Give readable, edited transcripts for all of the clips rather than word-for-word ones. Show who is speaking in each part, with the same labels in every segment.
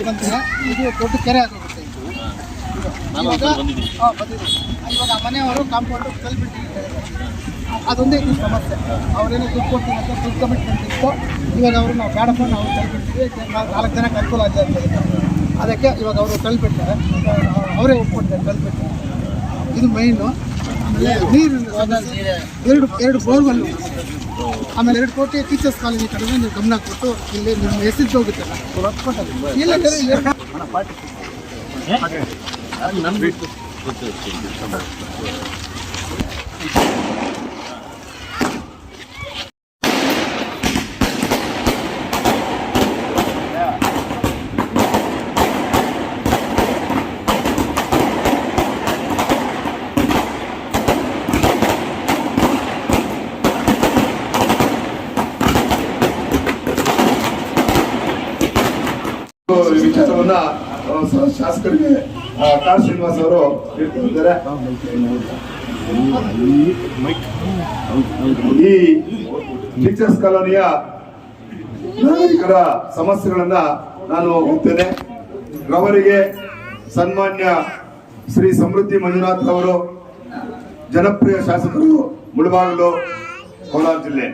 Speaker 1: ಬಂದರೆ ಇದು ದೊಡ್ಡ ಕೆರೆ ಆಗೋಗುತ್ತೆ. ಇವಾಗ ಮನೆಯವರು ಕಾಂಪೌಂಡು ಕಲ್ಬಿಟ್ಟಿರ್ತಾರೆ, ಅದೊಂದೇ ಇದು ಸಮಸ್ಯೆ. ಅವರೇನೋ ದುಡ್ಡು ಕೊಡ್ತೀನಿ ಅಂತ ದುಡ್ಡು ಕಮಿಟ್ಮೆಂಟ್ ಇತ್ತು. ಇವಾಗ ಅವರು ನಾವು ಬೇಡಪ್ಪ ನಾವು ಕಲ್ಬಿಡ್ತೀವಿ, 4 ಜನಕ್ಕೆ ಅನುಕೂಲ ಆಗಿದೆ ಅಂತ ಹೇಳ್ತಾರೆ. ಅದಕ್ಕೆ ಇವಾಗ ಅವರು ಕಲ್ಬಿಡ್ತಾರೆ, ಅವರೇ ಒಪ್ಕೊಂಡಿದ್ದಾರೆ ಕಲ್ಬಿಡ್ತಾರೆ. ಇದು ಮೈನು. ನೀರು ಎರಡು ಬೋರ್ವೆಲ್ಲು, ಆಮೇಲೆ 2 ಕೋಟಿ ಟೀಚರ್ಸ್ ಕಾಲೇಜ್ ಕಡೆ ನೀವು ಗಮನ ಕೊಟ್ಟು ಇಲ್ಲಿ ನಿಮ್ಮ ಹೆಸರು ಹೋಗುತ್ತಲ್ಲ ಇಲ್ಲ
Speaker 2: ವಿಚಾರವನ್ನ ಶಾಸಕರಿಗೆ ಕಾರ್ ಶ್ರೀನಿವಾಸ್ ಅವರು ಹೇಳ್ತಿದ್ದಾರೆ. ಈ ಟೀಚರ್ಸ್ ಕಾಲೋನಿಯ ನಾಗರಿಕರ ಸಮಸ್ಯೆಗಳನ್ನ ನಾನು ಹೋಗ್ತೇನೆ. ಅವರಿಗೆ ಸನ್ಮಾನ್ಯ ಶ್ರೀ ಸಮೃದ್ಧಿ ಮಂಜುನಾಥ್ ಅವರು ಜನಪ್ರಿಯ ಶಾಸಕರು, ಮುಳಬಾಗಿಲು, ಕೋಲಾರ ಜಿಲ್ಲೆ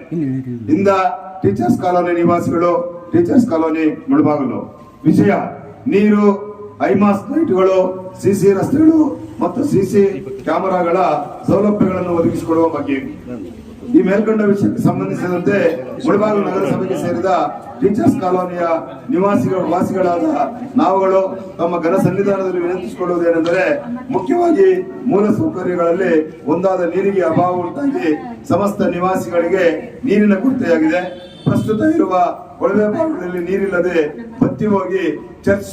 Speaker 2: ಇಂದ ಟೀಚರ್ಸ್ ಕಾಲೋನಿ ನಿವಾಸಿಗಳು, ಟೀಚರ್ಸ್ ಕಾಲೋನಿ ಮುಳಬಾಗಿಲು. ವಿಷಯ ನೀರು, ಐಮಾಸ್ ಲೈಟ್ಗಳು, ಸಿಸಿ ರಸ್ತೆಗಳು ಮತ್ತು ಸಿಸಿ ಕ್ಯಾಮೆರಾಗಳ ಸೌಲಭ್ಯಗಳನ್ನು ಒದಗಿಸಿಕೊಡುವ ಬಗ್ಗೆ. ಈ ಮೇಲ್ಕಂಡ ವಿಷಯಕ್ಕೆ ಸಂಬಂಧಿಸಿದಂತೆ ಮುಳಬಾಗಿಲು ನಗರಸಭೆಗೆ ಸೇರಿದ ಟೀಚರ್ಸ್ ಕಾಲೋನಿಯ ವಾಸಿಗಳಾದ ನಾವುಗಳು ತಮ್ಮ ಘನ ಸನ್ನಿಧಾನದಲ್ಲಿ ವಿನಂತಿಸಿಕೊಳ್ಳುವುದೇನೆಂದರೆ, ಮುಖ್ಯವಾಗಿ ಮೂಲ ಸೌಕರ್ಯಗಳಲ್ಲಿ ಒಂದಾದ ನೀರಿಗೆ ಅಭಾವ ಉಂಟಾಗಿ ಸಮಸ್ತ ನಿವಾಸಿಗಳಿಗೆ ನೀರಿನ ಕೊರತೆಯಾಗಿದೆ. ಪ್ರಸ್ತುತ ಇರುವ ಕೊಳವೆ ಬಾವಿಗಳಲ್ಲಿ ನೀರಿಲ್ಲದೆ ಬತ್ತಿ ಹೋಗಿ ಚರ್ಚ್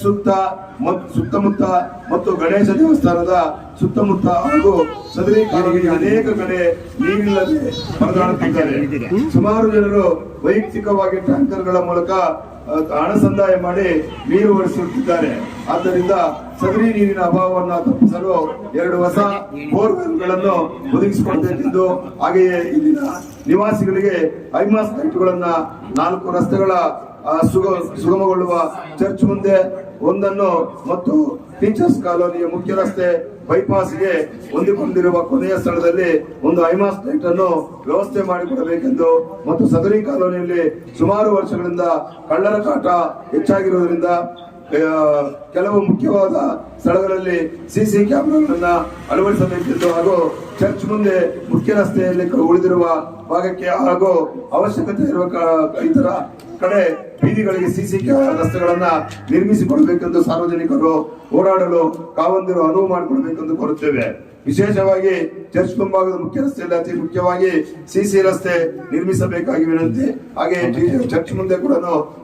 Speaker 2: ಸುತ್ತಮುತ್ತ ಮತ್ತು ಗಣೇಶ ದೇವಸ್ಥಾನದ ಸುತ್ತಮುತ್ತ ಹಾಗೂ ಸದರಿ ಕಾಲೋನಿಗೆ ಅನೇಕ ಕಡೆ ನೀರಿಲ್ಲದೆ ಪರದಾಡುತ್ತಿದ್ದಾರೆ. ಸುಮಾರು ಜನರು ವೈಯಕ್ತಿಕವಾಗಿ ಟ್ಯಾಂಕರ್ಗಳ ಮೂಲಕ ಹಣ ಸಂದಾಯ ಮಾಡಿ ನೀರು ಒದಗಿಸುತ್ತಿದ್ದಾರೆ. ಆದ್ದರಿಂದ ಸದರಿ ನೀರಿನ ಅಭಾವವನ್ನು ತಪ್ಪಿಸಲು 2 ಹೊಸ ಬೋರ್ವೆಲ್ಗಳನ್ನು ಒದಗಿಸಿಕೊಡಬೇಕೆಂದು, ಹಾಗೆಯೇ ಇಲ್ಲಿನ ನಿವಾಸಿಗಳಿಗೆ ಐಮಾಸ್ ಲೈಟ್ಗಳನ್ನ 4 ರಸ್ತೆಗಳ ಸುಗಮಗೊಳ್ಳುವ ಚರ್ಚ್ ಮುಂದೆ ಒಂದನ್ನು ಮತ್ತು ಟೀಚರ್ಸ್ ಕಾಲೋನಿಯ ಮುಖ್ಯ ರಸ್ತೆ ಬೈಪಾಸ್ಗೆ ಹೊಂದಿಕೊಂಡಿರುವ ಕೊನೆಯ ಸ್ಥಳದಲ್ಲಿ ಒಂದು ಐಮಾಸ್ ಲೈಟ್ ಅನ್ನು ವ್ಯವಸ್ಥೆ ಮಾಡಿಕೊಡಬೇಕೆಂದು ಮತ್ತು ಸದರಿ ಕಾಲೋನಿಯಲ್ಲಿ ಸುಮಾರು ವರ್ಷಗಳಿಂದ ಕಳ್ಳರ ಕಾಟ ಹೆಚ್ಚಾಗಿರುವುದರಿಂದ ಕೆಲವು ಮುಖ್ಯವಾದ ಸ್ಥಳಗಳಲ್ಲಿ ಸಿಸಿ ಕ್ಯಾಮೆರಾಗಳನ್ನ ಅಳವಡಿಸಬೇಕೆಂದು ಹಾಗೂ ಚರ್ಚ್ ಮುಂದೆ ಮುಖ್ಯ ರಸ್ತೆಯಲ್ಲಿ ಉಳಿದಿರುವ ಭಾಗಕ್ಕೆ ಹಾಗೂ ಅವಶ್ಯಕತೆ ಇರುವ ಇತರ ಕಡೆ ಬೀದಿಗಳಿಗೆ ಸಿಸಿ ರಸ್ತೆಗಳನ್ನ ನಿರ್ಮಿಸಿಕೊಡಬೇಕೆಂದು ಸಾರ್ವಜನಿಕರು ಓಡಾಡಲು ಕಾವಂದಿರು ಅನುವು ಮಾಡಿಕೊಡಬೇಕೆಂದು ಕೋರುತ್ತೇವೆ. ವಿಶೇಷವಾಗಿ ಚರ್ಚ್ ಮುಂಭಾಗದ ಮುಖ್ಯ ರಸ್ತೆಯಲ್ಲಿ ಅತಿ ಮುಖ್ಯವಾಗಿ ಸಿಸಿ ರಸ್ತೆ ನಿರ್ಮಿಸಬೇಕಾಗಿ ವಿನಂತಿ. ಹಾಗೆ ಚರ್ಚ್ ಮುಂದೆ ಕೂಡ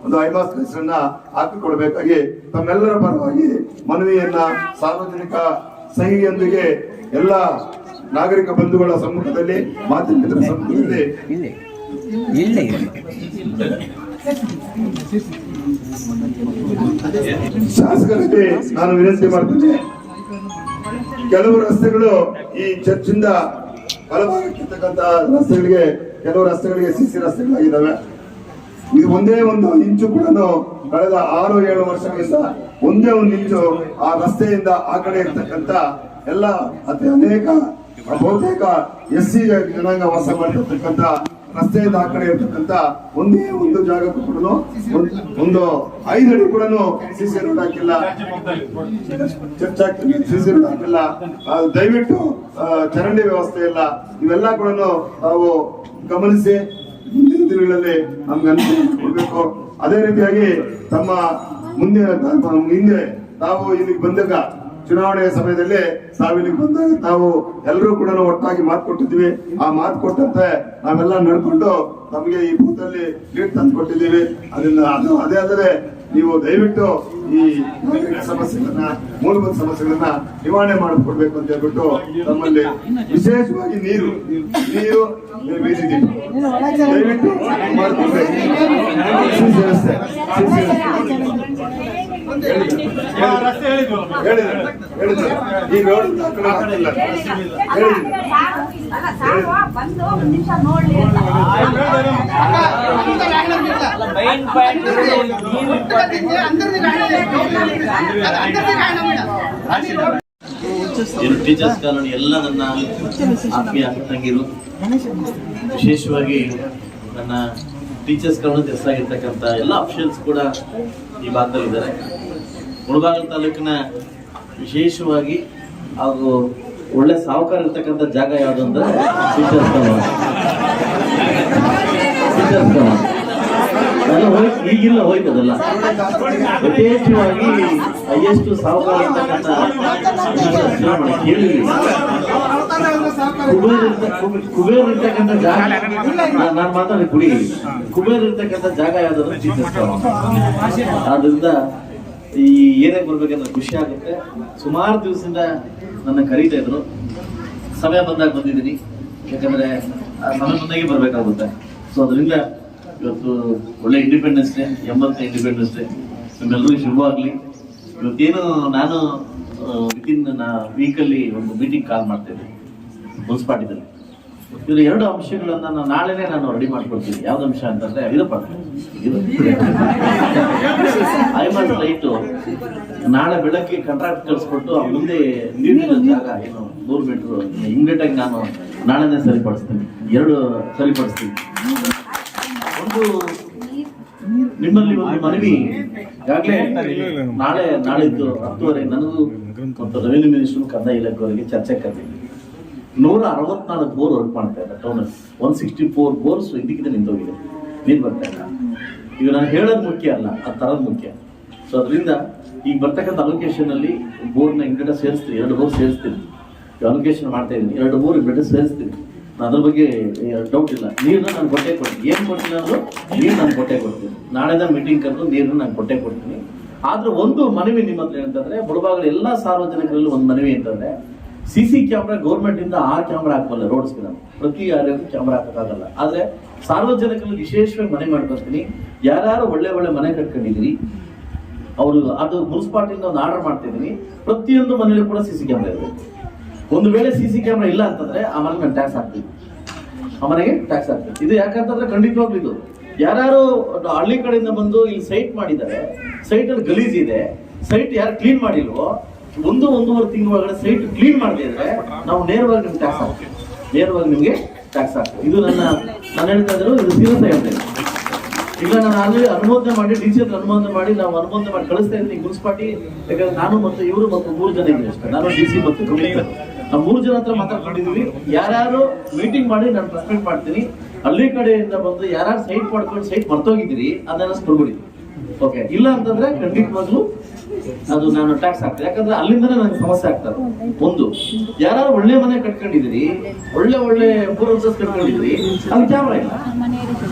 Speaker 2: ಒಂದು ಐಮಾಸ್ ಲೈಟ್ಸ್ ಅನ್ನ ಹಾಕಿಕೊಡಬೇಕಾಗಿ ತಮ್ಮೆಲ್ಲರ ಪರವಾಗಿ ಮನವಿಯನ್ನ ಸಾರ್ವಜನಿಕ ಸಹಿಯೊಂದಿಗೆ ಎಲ್ಲ ನಾಗರಿಕ ಬಂಧುಗಳ ಸಮ್ಮುಖದಲ್ಲಿ, ಮಾಧ್ಯಮಿತರ ಸಮ್ಮುಖದಲ್ಲಿ ಶಾಸಕರಿಗೆ ನಾನು ವಿನಂತಿ ಮಾಡ್ತೇನೆ. ಕೆಲವು ರಸ್ತೆಗಳು ಈ ಚರ್ಚಿಂದ ಬಲಭಾಗಕ್ಕಿರ್ತಕ್ಕಂಥ ರಸ್ತೆಗಳಿಗೆ, ಕೆಲವು ರಸ್ತೆಗಳಿಗೆ ಸಿಸಿ ರಸ್ತೆಗಳಾಗಿದ್ದಾವೆ. ಇದು ಒಂದೇ ಒಂದು ಇಂಚು ಕೂಡ ಕಳೆದ 6-7 ವರ್ಷಗಳಿಂದ ಒಂದೇ ಒಂದು ಇಂಚು ಆ ರಸ್ತೆಯಿಂದ ಆ ಕಡೆ ಇರ್ತಕ್ಕಂಥ ಎಲ್ಲ ಅನೇಕ ಬಹುತೇಕ SC ಜನಾಂಗ ವಾಸ ಮಾಡಿರ್ತಕ್ಕಂಥ ರಸ್ತೆಯಿಂದ ಆ ಕಡೆ ಇರ್ತಕ್ಕಂಥ ಒಂದೇ ಒಂದು ಜಾಗಕ್ಕೂ ಕೂಡ ಒಂದು 5 ಅಡಿ ಕೂಡ ಸಿಸಿ ರೋಡ್ ಹಾಕಿಲ್ಲ, ಚರ್ಚ್ ಹಾಕಿಲ್ಲ, ಸಿಸಿ ರೋಡ್ ಹಾಕಿಲ್ಲ. ದಯವಿಟ್ಟು ಚರಂಡಿ ವ್ಯವಸ್ಥೆ ಇಲ್ಲ. ಇವೆಲ್ಲ ಕೂಡ ನಾವು ಗಮನಿಸಿ ಮುಂದಿನ ದಿನಗಳಲ್ಲಿ ನಮ್ಗೆ ಅನುಕೂಲ ಕೊಡ್ಬೇಕು. ಅದೇ ರೀತಿಯಾಗಿ ತಮ್ಮ ಹಿಂದೆ ತಾವು ಇಲ್ಲಿಗೆ ಬಂದಾಗ ಚುನಾವಣೆಯ ಸಮಯದಲ್ಲಿ ತಾವಿಲ್ಲಿಗೆ ಬಂದಾಗ ನಾವು ಎಲ್ಲರೂ ಕೂಡ ಒಟ್ಟಾಗಿ ಮಾತು ಕೊಟ್ಟಿದ್ವಿ. ಆ ಮಾತು ಕೊಟ್ಟಂತೆ ನಾವೆಲ್ಲ ನಡ್ಕೊಂಡು ತಮಗೆ ಈ ಬೂತ್ ಅಲ್ಲಿ ಲೀಡ್ ತಂದು ಕೊಟ್ಟಿದ್ದೀವಿ. ಅದೇ ಆದರೆ ನೀವು ದಯವಿಟ್ಟು ಈ ಸಮಸ್ಯೆಗಳನ್ನ, ಮೂಲಭೂತ ಸಮಸ್ಯೆಗಳನ್ನ ನಿವಾರಣೆ ಮಾಡಿಕೊಡ್ಬೇಕು ಅಂತ ಹೇಳ್ಬಿಟ್ಟು ತಮ್ಮಲ್ಲಿ ವಿಶೇಷವಾಗಿ ನೀರು ಬೀದಿದ್ದೀವಿ ದಯವಿಟ್ಟು ಮಾಡಿಕೊಡ್ಬೇಕು. ಈ ರೋಡ್
Speaker 3: ಮೈನ್ ಪಾಯಿಂಟ್
Speaker 4: ಏನು ಟೀಚರ್ಸ್ ಕಾಲೋನಿ ಎಲ್ಲ ನನ್ನ ಆತ್ಮೀಯ ಅಕ್ಕ ತಂಗಿರು, ವಿಶೇಷವಾಗಿ ನನ್ನ ಟೀಚರ್ಸ್ ಕಾಲೋನಿ ಹೆಸರಾಗಿರ್ತಕ್ಕಂಥ ಎಲ್ಲ ಅಫಿಷಿಯಲ್ಸ್ ಕೂಡ ಈ ಭಾಗದಲ್ಲಿದ್ದಾರೆ. ಮುಳಬಾಗಿಲು ತಾಲೂಕಿನ ವಿಶೇಷವಾಗಿ ಹಾಗೂ ಒಳ್ಳೆ ಸಾಹುಕಾರ ಇರ್ತಕ್ಕಂಥ ಜಾಗ ಯಾವುದು ಅಂದ್ರೆ ಟೀಚರ್ಸ್ ಕಾಲೋನಿ. ಟೀಚರ್ಸ್ ಕಾಲೋನಿ ಅದೆಲ್ಲ ಹೋಯ್ತು, ಈಗಿಲ್ಲ, ಹೋಯ್ತು ಅದೆಲ್ಲ. ಯಥೇಚ್ಛವಾಗಿ ಹೈಯೆಸ್ಟ್ ಸಾಹುಕಾರ ಇರ್ತಕ್ಕಂಥ ಕೇಳಿ ಕುಬೇರ್ ಇರ್ತಕ್ಕಂಥ ಜಾಗ, ನಾನು ಮಾತಾಡಿ ಕುಡಿ, ಕುಬೇರ್ ಇರ್ತಕ್ಕಂಥ ಜಾಗ ಯಾವ್ದಾದ್ರು ಟೀಚರ್ಸ್ ಕಾಲೋನಿ. ಆದ್ರಿಂದ ಈ ಏನೇ ಬರ್ಬೇಕಂದ್ರೆ ಖುಷಿ ಆಗುತ್ತೆ. ಸುಮಾರು ದಿವಸದಿಂದ ನನ್ನ ಕರೀತಾ ಇದ್ರು, ಸಮಯ ಬಂದಾಗ ಬಂದಿದ್ದೀನಿ, ಯಾಕಂದ್ರೆ ಸಮಯ ಬಂದಾಗೆ ಬರ್ಬೇಕಾಗುತ್ತೆ. ಸೊ ಅದರಿಂದ ಇವತ್ತು ಒಳ್ಳೆ ಇಂಡಿಪೆಂಡೆನ್ಸ್ ಡೇ, 80ನೇ ಇಂಡಿಪೆಂಡೆನ್ಸ್ ಡೇ ನಿಮ್ಮೆಲ್ಲರಿಗೂ ಶುಭವಾಗ್ಲಿ. ಇವತ್ತೇನು ನಾನು ವಿತಿನ್ ವೀಕಲ್ಲಿ ಒಂದು ಮೀಟಿಂಗ್ ಕಾಲ್ ಮಾಡ್ತೇನೆ ಮುನ್ಸಿಪಾಲಿಟಿದಲ್ಲಿ. ಇದ್ರ 2 ಅಂಶಗಳನ್ನ ನಾಳೆನೇ ನಾನು ರೆಡಿ ಮಾಡ್ಕೊಡ್ತೀನಿ. ಯಾವ್ದು ಅಂಶ ಅಂತಂದ್ರೆ ಐಮಸ್ ಲೈಟು ನಾಳೆ ಬೆಳಗ್ಗೆ ಕಾಂಟ್ರಾಕ್ಟ್ ಕಳಿಸ್ಕೊಟ್ಟು ಆ ಮುಂದೆ ನೀರಿನ ಜಾಗ ಏನು 100 ಮೀಟರ್ ಇಮಿಡಿಯೇಟ್ ಆಗಿ ನಾನು ನಾಳೆನೇ ಸರಿಪಡಿಸ್ತೀನಿ. 2 ಸರಿಪಡಿಸ್ತೀನಿ. ಒಂದು ನಿಮ್ಮಲ್ಲಿ ಒಂದು ಮನವಿ, ಈಗಾಗಲೇ ನಾಳಿದ್ದು 10:30 ನನಗೂ ಮತ್ತು ರೆವಿನ್ಯೂ ಮಿನಿಸ್ಟರ್ ಕಂದಾಯ ಇಲಾಖೆಯವರಿಗೆ ಚರ್ಚೆ ಕರೆದಿದ್ವಿ. 164 ಬೋರ್ ವರ್ಕ್ ಮಾಡ್ತಾ ಇದ್ದಾರೆ ಟೌನಲ್ಲಿ. 164 ಬೋರ್ಸ್ ಇದಕ್ಕಿಂತ ನಿಂತೋಗಿದೆ, ನೀರು ಬರ್ತಾ ಇಲ್ಲ. ಈಗ ನಾನು ಹೇಳೋದು ಮುಖ್ಯ ಅಲ್ಲ, ಅದು ತರೋದು ಮುಖ್ಯ. ಸೊ ಅದರಿಂದ ಈಗ ಬರ್ತಕ್ಕಂಥ ಅಲೋಕೇಶನ್ ಅಲ್ಲಿ ಬೋರ್ನ ಇಂಗಡ ಸೇರಿಸ್ತೀನಿ, 2 ಬೋರ್ ಸೇರಿಸ್ತೀನಿ. ಅಲೋಕೇಶನ್ ಮಾಡ್ತಾ ಇದ್ದೀನಿ, 2 ಬೋರ್ ಇಂಗಡ ಸೇರಿಸ್ತೀನಿ. ಅದ್ರ ಬಗ್ಗೆ ಡೌಟ್ ಇಲ್ಲ. ನೀರನ್ನ ನಾನು ಕೊಟ್ಟೆ ಕೊಡ್ತೀನಿ. ಏನ್ ಕೊಡ್ತೀನಿ ಅಂದ್ರೆ ನೀರು ನಾನು ಕೊಟ್ಟೆ ಕೊಡ್ತೀನಿ. ನಾಳೆದ ಮೀಟಿಂಗ್ ಕರೆದು ನೀರನ್ನ ನಾನು ಕೊಟ್ಟೆ ಕೊಡ್ತೀನಿ. ಆದ್ರೆ ಒಂದು ಮನವಿ ನಿಮ್ಮ ಹತ್ರ ಏನಂತಂದ್ರೆ, ಮುಳಬಾಗಿಲ ಎಲ್ಲಾ ಸಾರ್ವಜನಿಕರಲ್ಲಿ ಒಂದು ಮನವಿ ಅಂತಂದ್ರೆ, CC ಕ್ಯಾಮ್ರಾ ಗೌರ್ಮೆಂಟ್ ಇಂದ 6 ಕ್ಯಾಮ್ರಾ ಹಾಕಬಲ್ಲ ರೋಡ್ಸ್ಗೆ. ನಾನು ಪ್ರತಿ ಯಾರ್ಯಾರು ಕ್ಯಾಮ್ರಾ ಹಾಕಕ್ಕಾಗಲ್ಲ. ಆದ್ರೆ ಸಾರ್ವಜನಿಕರಲ್ಲಿ ವಿಶೇಷವಾಗಿ ಮನೆ ಮಾಡ್ಕೊಳ್ತೀನಿ. ಯಾರ್ಯಾರು ಒಳ್ಳೆ ಮನೆ ಕಟ್ಕೊಂಡಿದ್ದೀರಿ ಅವರು, ಅದು ಮುನ್ಸಿಪಾಲಿಟಿಯಿಂದ ಒಂದು ಆರ್ಡರ್ ಮಾಡ್ತಿದ್ದೀನಿ, ಪ್ರತಿಯೊಂದು ಮನೆಯಲ್ಲೂ ಕೂಡ CC ಕ್ಯಾಮ್ರಾ ಇರಬೇಕು. ಒಂದು ವೇಳೆ CC ಕ್ಯಾಮ್ರಾ ಇಲ್ಲ ಅಂತಂದ್ರೆ ಆ ಮನೆಗೆ ನಾನು ಟ್ಯಾಕ್ಸ್ ಹಾಕ್ತೀನಿ, ಆ ಮನೆಗೆ ಟ್ಯಾಕ್ಸ್ ಹಾಕ್ತೀನಿ. ಇದು ಯಾಕಂತಂದ್ರೆ ಖಂಡಿತವಾಗ್ಲೂ ಇದು ಯಾರು ಹಳ್ಳಿ ಕಡೆಯಿಂದ ಬಂದು ಇಲ್ಲಿ ಸೈಟ್ ಮಾಡಿದ್ದಾರೆ, ಸೈಟ್ ಅಲ್ಲಿ ಗಲೀಜ್ ಇದೆ, ಸೈಟ್ ಯಾರು ಕ್ಲೀನ್ ಮಾಡಿಲ್ವೋ, 1-1.5 ತಿಂಗಳ ಒಳಗಡೆ ಸೈಟ್ ಕ್ಲೀನ್ ಮಾಡದೇ ಇದ್ರೆ ನಾವು ನೇರವಾಗಿ ನಿಮ್ಗೆ ಟ್ಯಾಕ್ಸ್ ಹಾಕ್ತೀವಿ, ನೇರವಾಗಿ ನಿಮ್ಗೆ ಟ್ಯಾಕ್ಸ್ ಹಾಕ್ತೀವಿ. ಇದು ನಾನು ಹೇಳ್ತಾ ಇದ್ರು, ಇದು ಸೀರಿಯಸ್ ಆಗಿರ್ತೇನೆ. ಈಗ ನಾನು ಆಲ್ರೆಡಿ ಅನುಮೋದನೆ ಮಾಡಿ, DC ಹತ್ರ ಅನುಮೋದನೆ ಮಾಡಿ, ನಾವು ಅನುಮೋದನೆ ಮಾಡಿ ಕಳಿಸ್ತಾ ಇದ್ದೀನಿ ಮುನ್ಸಿಪಾಲಿಟಿ. ಯಾಕಂದ್ರೆ ನಾನು ಮತ್ತು ಇವರು ಮತ್ತು 3 ಜನ ಇದ್ದೀವಿ ಅಷ್ಟೇ, ನಾನು DC ಮತ್ತು ಕಮಿಷನರ್. ನಾವು 3 ಜನ ಹತ್ರ ಮಾತಾಡ್ಕೊಂಡಿದ್ದೀವಿ. ಯಾರ್ಯಾರು ಮೀಟಿಂಗ್ ಮಾಡಿ ನಾನು ಪ್ರೆಸ್ಮೆಂಟ್ ಮಾಡ್ತೀನಿ, ಹಳ್ಳಿ ಕಡೆಯಿಂದ ಬಂದು ಯಾರ್ಯಾರು ಸೈಟ್ ಮಾಡ್ಕೊಂಡು ಸೈಟ್ ಮರ್ತೋಗಿದ್ದೀರಿ ಅದನ್ನ ಕೊಡ್ಬಿಡಿ. ಓಕೆ, ಇಲ್ಲ ಅಂತಂದ್ರೆ ಖಂಡಿತವಾಗ್ಲೂ ಅದು ನಾನು ಟ್ಯಾಕ್ಸ್ ಹಾಕ್ತೀನಿ. ಯಾಕಂದ್ರೆ ಅಲ್ಲಿಂದನೇ ನನಗೆ ಸಮಸ್ಯೆ ಆಗ್ತದೆ. ಒಂದು, ಯಾರು ಒಳ್ಳೆ ಮನೆ ಕಟ್ಕೊಂಡಿದ್ದೀರಿ, ಒಳ್ಳೆ ಪೂರ್ವಸಸ್ ಕಟ್ಕೊಂಡಿದ್ದೀರಿ, ಅಲ್ಲಿ ಕ್ಯಾಮ್ರಾ ಇಲ್ಲ.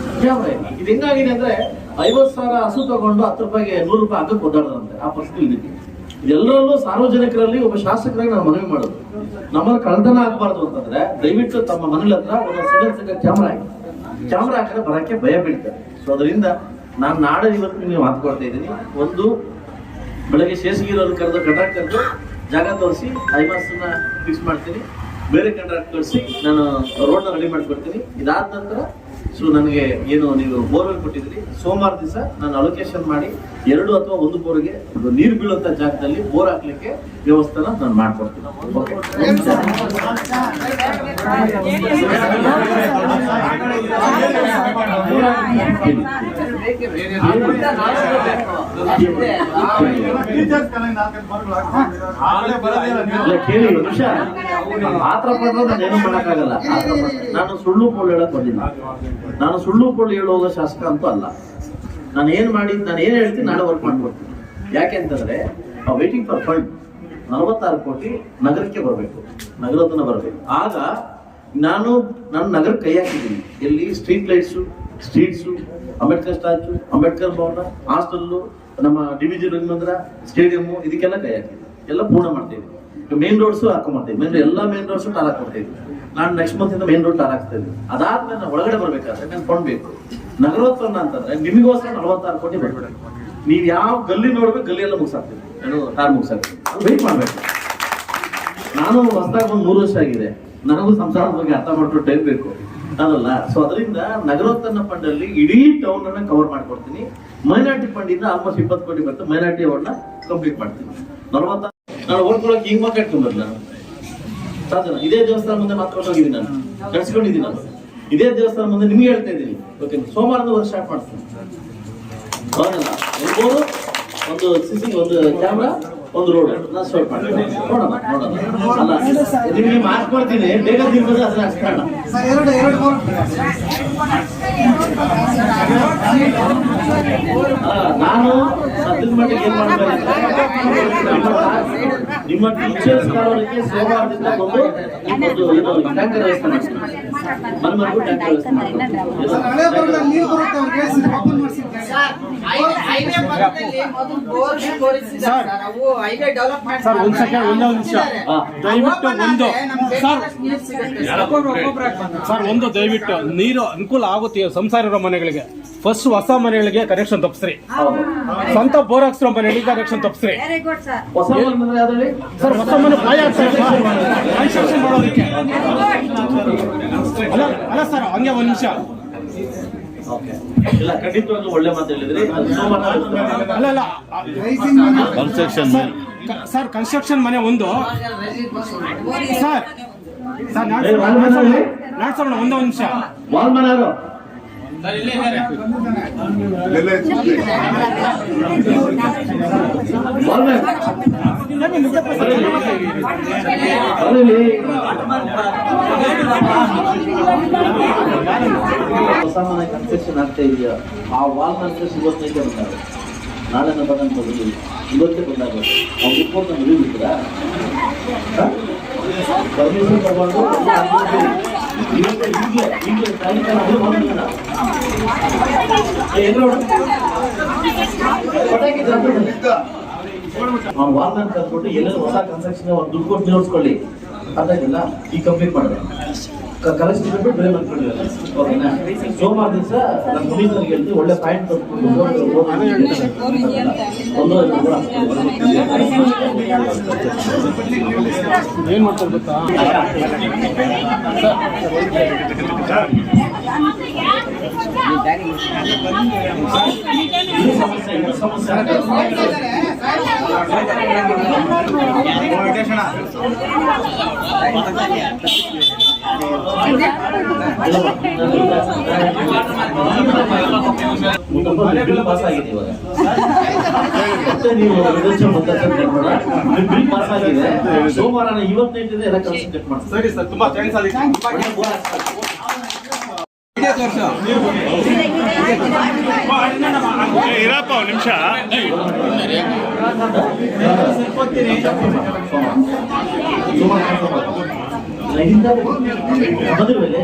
Speaker 4: ಇದು ಹೆಂಗಾಗಿದೆ ಅಂದ್ರೆ 50,000 ಹಸು ತಗೊಂಡು 10 ರೂಪಾಯಿಗೆ 100 ರೂಪಾಯಿ ಹಾಕಕ್ಕೆ ಓಡಾಡೋದಂತೆ. ಆ ಪರಿಸ್ಥಿತಿ ಇದೆ. ಎಲ್ಲರಲ್ಲೂ ಸಾರ್ವಜನಿಕರಲ್ಲಿ ಒಬ್ಬ ಶಾಸಕರಾಗಿ ನಾನು ಮನವಿ ಮಾಡೋದು, ನಮ್ಮಲ್ಲಿ ಕಳ್ತನ ಆಗ್ಬಾರ್ದು ಅಂತಂದ್ರೆ ದಯವಿಟ್ಟು ತಮ್ಮ ಮನೇಲಿ ಹತ್ರ ಒಂದು ಸುರಕ್ಷಿತ ಕ್ಯಾಮ್ರಾ ಹಾಕಿದ್ರೆ ಬರಕ್ಕೆ ಭಯ ಬೀಳ್ತಾರೆ. ಸೊ ಅದರಿಂದ ನಾನು ನಾಳೆ ಇವತ್ತು ನಿಮಗೆ ಮಾತು ಕೊಡ್ತಾ ಇದ್ದೀನಿ. ಒಂದು, ಬೆಳಗ್ಗೆ ಶೇಷಗಿರಿಯವ್ರು ಕರೆದು ಕಾಂಟ್ರಾಕ್ಟ್ ಕರೆದು ಜಾಗ ತೋರಿಸಿ ಐಮಾಸನ್ನ ಫಿಕ್ಸ್ ಮಾಡ್ತೀನಿ. ಬೇರೆ ಕಾಂಟ್ರಾಕ್ಟ್ ಕಳಿಸಿ ನಾನು ರೋಡ್ನ ರೆಡಿ ಮಾಡಿಕೊಡ್ತೀನಿ. ಇದಾದ ನಂತರ ಸೊ ನನಗೆ ಏನು ನೀವು ಬೋರ್ವೆಲ್ ಕೊಟ್ಟಿದ್ರಿ, ಸೋಮವಾರ ದಿವಸ ನಾನು ಅಲೋಕೇಶನ್ ಮಾಡಿ 2 ಅಥವಾ 1 ಬೋರ್ಗೆ ನೀರು ಬೀಳುವಂತ ಜಾಗದಲ್ಲಿ ಬೋರ್ ಹಾಕ್ಲಿಕ್ಕೆ ವ್ಯವಸ್ಥೆನ ನಾನು ಮಾಡ್ಕೊಡ್ತೀನಿ. ಓಕೆ, ಕೇಳಿ ಒಂದು ನಿಮಿಷ. ಆತರ ಪಡ್ರೆ ನಾನೇನು ಮಾಡಕ್ಕಾಗಲ್ಲ. ನಾನು ಸುಳ್ಳು ಪೊಳ್ಳು ಹೇಳಕ್ ಬಂದಿಲ್ಲ. ನಾನು ಸುಳ್ಳು ಪೊಳ್ಳು ಹೇಳುವ ಶಾಸಕ ಅಂತೂ ಅಲ್ಲ. ನಾನು ಏನ್ ಹೇಳ್ತೀನಿ ನಾಳೆ ವರ್ಕ್ ಮಾಡ್ಕೊಡ್ತೀನಿ. ಯಾಕೆ ಅಂತಂದ್ರೆ ವೇಟಿಂಗ್ ಫಾರ್ ಫಂಡ್ 46 ಕೋಟಿ ನಗರಕ್ಕೆ ಬರಬೇಕು, ನಗರತನ ಬರಬೇಕು. ಆಗ ನಾನು ನಗರಕ್ಕೆ ಕೈ ಹಾಕಿದ್ದೀನಿ. ಎಲ್ಲಿ? Street lights, streets, Ambedkar statue, Ambedkar Bhavan, hostel, ನಮ್ಮ ಡಿವಿಜನ್ ಮಂದಿರ, ಸ್ಟೇಡಿಯಮ್ಮು, ಇದಕ್ಕೆಲ್ಲ ಕೈ ಹಾಕಿದ್ದೀನಿ. ಎಲ್ಲ ಪೂರ್ಣ ಮಾಡ್ತೀವಿ. ಮೇನ್ ರೋಡ್ಸು ಹಾಕೊಂಡ್ಬರ್ತೀವಿ. ಎಲ್ಲ ಮೇನ್ ರೋಡ್ಸು ಟಾರ್ ಹಾಕೊಡ್ತೀವಿ. ನಾನು ನೆಕ್ಸ್ಟ್ ಮಂತ್ ಇಂದ ಮೇನ್ ರೋಡ್ ಟಾರ್ ಹಾಕ್ತಾ ಇದ್ದೀನಿ. ಅದಾದ್ಮೇಲೆ ನಾನು ಒಳಗಡೆ ಬರ್ಬೇಕಾದ್ರೆ ನಾನು ಫಂಡ್ ಬೇಕು. ನಗರೋತ್ಪನ್ನ ಅಂತಂದ್ರೆ ನಿಮಗೋಸ್ಕರ 46 ಕೋಟಿ ಬರ್ಬೇಕು. ನೀವು ಯಾವ ಗಲ್ಲಿ ನೋಡ್ಬೇಕು, ಗಲ್ಲಿ ಎಲ್ಲ ಮುಗಿಸಾಕ್ತೀವಿ, ಏನು ಟಾರ್ ಮುಗಿಸಾಕ್ತೀವಿ. ವೆಯ್ಟ್ ಮಾಡ್ಬೇಕು. ನಾನು ಹೊಸದಾಗಿ ಒಂದು 3 ವರ್ಷ ಆಗಿದೆ. ನನಗೂ ಸಂಸಾರದ ಬಗ್ಗೆ ಅರ್ಥ ಮಾಡ್ಕೊಂಡು ಟೈಮ್ ಬೇಕು. ಅದಲ್ಲ. ಸೊ ಅದರಿಂದ ನಗರೋತ್ಥಾನ ಫಂಡ್ ಅಲ್ಲಿ ಇಡೀ ಟೌನ್ ಅನ್ನ ಕವರ್ ಮಾಡ್ಕೊಡ್ತೀನಿ. ಮೈನಾರಿಟಿ ಫಂಡ್ ಇಂದ ಆಲ್ಮೋಸ್ಟ್ 20 ಕೋಟಿ ಬರುತ್ತೆ. ಮೈನಾರಿಟಿ ಅವ್ರನ್ನ ಕಂಪ್ಲೀಟ್ ಮಾಡ್ತೀನಿ. 40 ನಾನು ಓದ್ಕೊಳಕ್ಕೆ ಈಗ ಮಾತಾಡ್ಕೊಂಡ್ಬರ್ಲಿ ನಾನು ಸಾಧನ. ಇದೇ ದೇವಸ್ಥಾನ ಮುಂದೆ ಮಾತಾಡ್ಕೊಂಡು ಹೋಗಿದ್ದೀನಿ, ನಾನು ಕಳ್ಸ್ಕೊಂಡಿದ್ದೀನಿ. ನಾನು ಇದೇ ದೇವಸ್ಥಾನ ಮುಂದೆ ನಿಮ್ಗೆ ಹೇಳ್ತಾ ಇದ್ದೀನಿ. ಓಕೆ, ಸೋಮವಾರದ ವರ್ಷ ಸ್ಟಾರ್ಟ್ ಮಾಡ್ತೀನಿ. ಹೌದಲ್ಲ, ಇರ್ಬೋದು. ಒಂದು ಸಿಸಿ, ಒಂದು ಕ್ಯಾಮ್ರಾ, ಒಂದು ರೋಡ್ ನಾನು ಸ್ಟಾರ್ಟ್ ಮಾಡ್ತೀನಿ. ನೋಡೋಣ ಅಲ್ಲ, ನಿಮ್ಗೆ ಮಾಡ್ಕೊಡ್ತೀನಿ. ಬೇಗ ತಿನ್ಬೋದು, ಅದನ್ನ ಅಷ್ಟಣ.
Speaker 1: ಸರ್ ಎರಡು ಮೂರು
Speaker 4: ನಾನು ಸದ್ಯದ ಮಟ್ಟಿಗೆ ಏನ್ ಮಾಡ್ಬೇಕಂದ್ರೆ ನಿಮ್ಮ ಟೀಚರ್ಸ್ ಅವರಿಗೆ ಸೋಮವಾರದಿಂದ ಒಂದು ಟ್ಯಾಂಕರ್ ವ್ಯವಸ್ಥೆ ಮಾಡ್ತೀನಿ. ಮನೆಮನೆಗೂ ಟ್ಯಾಂಕರ್ ವ್ಯವಸ್ಥೆ ಮಾಡ್ತೀನಿ.
Speaker 1: ಹಳೆ ಬರೋಣ ನೀರು ಬರುತ್ತೆ ಅವ್ರಿಗೆ ಓಪನ್ ಮಾಡಿಸಿದ್ರೆ
Speaker 3: ಸರ್ ಒಂದ್ ಸೆಕೆಂಡ್, ಒಂದೇ ಒಂದು ನಿಮಿಷ ದಯವಿಟ್ಟು ಒಂದು ದಯವಿಟ್ಟು ನೀರು ಅನುಕೂಲ ಆಗುತ್ತೆ ಸಂಸಾರ ಇರೋ ಮನೆಗಳಿಗೆ. ಫಸ್ಟ್ ಹೊಸ ಮನೆಗಳಿಗೆ ಕನೆಕ್ಷನ್ ತಪ್ಪಿಸ್ರಿ, ಸ್ವಂತ ಬೋರ್ ಹಾಕ್ಸಿರೋ ಮನೆಗಳಿಗೆ ಕನೆಕ್ಷನ್ ತಪ್ಪಿಸ್ರಿ.
Speaker 4: ಹೊಸ ಮನೆ ಯಾವ್ದ್ರಲ್ಲಿ
Speaker 3: ಸರ್ ಹೊಸ ಮನೆ ಬಾಯಿ ಕನ್ಸ್ಟ್ರಕ್ಷನ್ ಮಾಡೋದಕ್ಕೆ ಅಲ್ಲ ಸರ್, ಹಂಗೆ ಒಂದ್ ನಿಮಿಷ.
Speaker 4: ಓಕೆ, ಇಲ್ಲ ಖಂಡಿತವಾಗ್ಲೂ ಒಳ್ಳೆ ಮಾತು ಹೇಳಿದ್ರಿ.
Speaker 3: ಅಲ್ಲ ಸರ್ ಕನ್ಸ್ಟ್ರಕ್ಷನ್ ಮನೆ ಒಂದು ಸರ್ ನಾಡ್ಸೋಣ ಒಂದೇ ಒಂದು ನಿಮಿಷ.
Speaker 4: ವಾಲ್ ಮನೆ ಯಾರು? ವಾಲ್ ಮನೆ ಹೊಸ ಮನೆ ಕನ್ಸ್ಟ್ರಕ್ಷನ್ ಆಗ್ತಾ ಇದೆಯಾ? ಆ ವಾಲ್ ಕನ್ಸ್ಟ್ರಕ್ಷನ್ ಇವತ್ತೈತೆ ಬಂದಾಗ, ನಾಳೆ ಬಂದಂತ ಬಂದಿಲ್ಲ, ಇವತ್ತೇ ಬಂದಾಗ ಅವ್ರು ರಿಪೋರ್ಟ್ ಮದುವೆ ಬಿಡ್ತೀರಾ? ಪರ್ಮಿಷನ್ ತಗೊಂಡು ಈಗಲೇ ಸಾಯಂಕಾಲ ಅದು ಬಂದಿಲ್ಲ. ವಾಲ್ನ ಕಲ್ತ್ಬಿಟ್ಟು ಎಲ್ಲರೂ ಹೊಸ ಕನ್ಸ್ಟ್ರಕ್ಷನ್ ಒಂದು ದುಡ್ಡು ಕೊಟ್ಟು ನಿಲ್ಲಿಸ್ಕೊಳ್ಳಿ. ಅದಾಗಿಲ್ಲ, ಈಗ ಕಂಪ್ಲೀಟ್ ಮಾಡಿದೆ. ಕಲೆಕ್ಷನ್ ಬಿಟ್ಟು ಬೇರೆ ಮಾಡ್ಕೊಂಡಿದ್ದಾರೆ. ಓಕೆನಾ? ಸೋಮವಾರ ದಿವಸ ನಮ್ಮ ಮುನೀಸರಿಗೆ ಹೇಳ್ತೀವಿ, ಒಳ್ಳೆ ಪಾಯಿಂಟ್
Speaker 3: ಏನ್ ಮಾಡ್ತಾರೆ ಗೊತ್ತಾ?
Speaker 4: ಪಾಸ್ ಆಗಿದೆ ಇವಾಗ. ಮತ್ತೆ ನೀವು ಬಿಲ್ ಪಾಸ್ ಆಗಿದೆ. ಸೋಮವಾರ ಇವತ್ತೈತಿದೆ ಎಲ್ಲ ಕನ್ಸಲ್ಟೇಟ್ ಮಾಡ್ತೀನಿ.
Speaker 3: ಸರಿ ಸರ್, ತುಂಬಾ ಥ್ಯಾಂಕ್ಸ್. ಇರಪ್ಪ ಒಂದು ನಿಮಿಷ.
Speaker 4: ಮದುವೆ ಎಲ್ಲಿದೆ?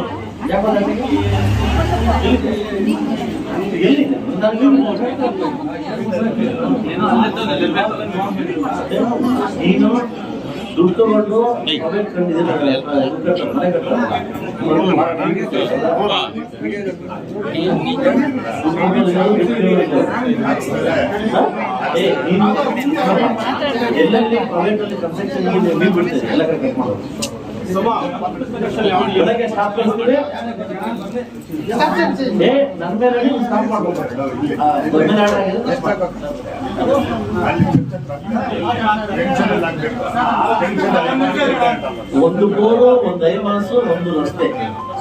Speaker 4: ನೀನು ದುಡ್ಡು ತಗೊಂಡು ಎಲ್ಲೆಲ್ಲಿ ಪ್ರೈವೇಟ್ ಅಲ್ಲಿ ಕನ್ಸ್ಟ್ರಕ್ಷನ್ ಬಿಡ್ತೇವೆ ಎಲ್ಲ ಕಟ್ ಮಾಡೋದು. ಬೆಳಗ್ಗೆ ಸ್ಟಾಪ್ ಕಳಿಸ್ತೀವಿ. ನನ್ನ ಮೇಲೆ ಸ್ಟಾಪ್ ಮಾಡ್ಬೇಕು. ಒಂದು ಬೋರು, ಒಂದು ಐಮಾಸು, ಒಂದು ರಸ್ತೆ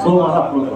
Speaker 4: ಸೋಮವಾರ ಅಪ್ರೂವ್.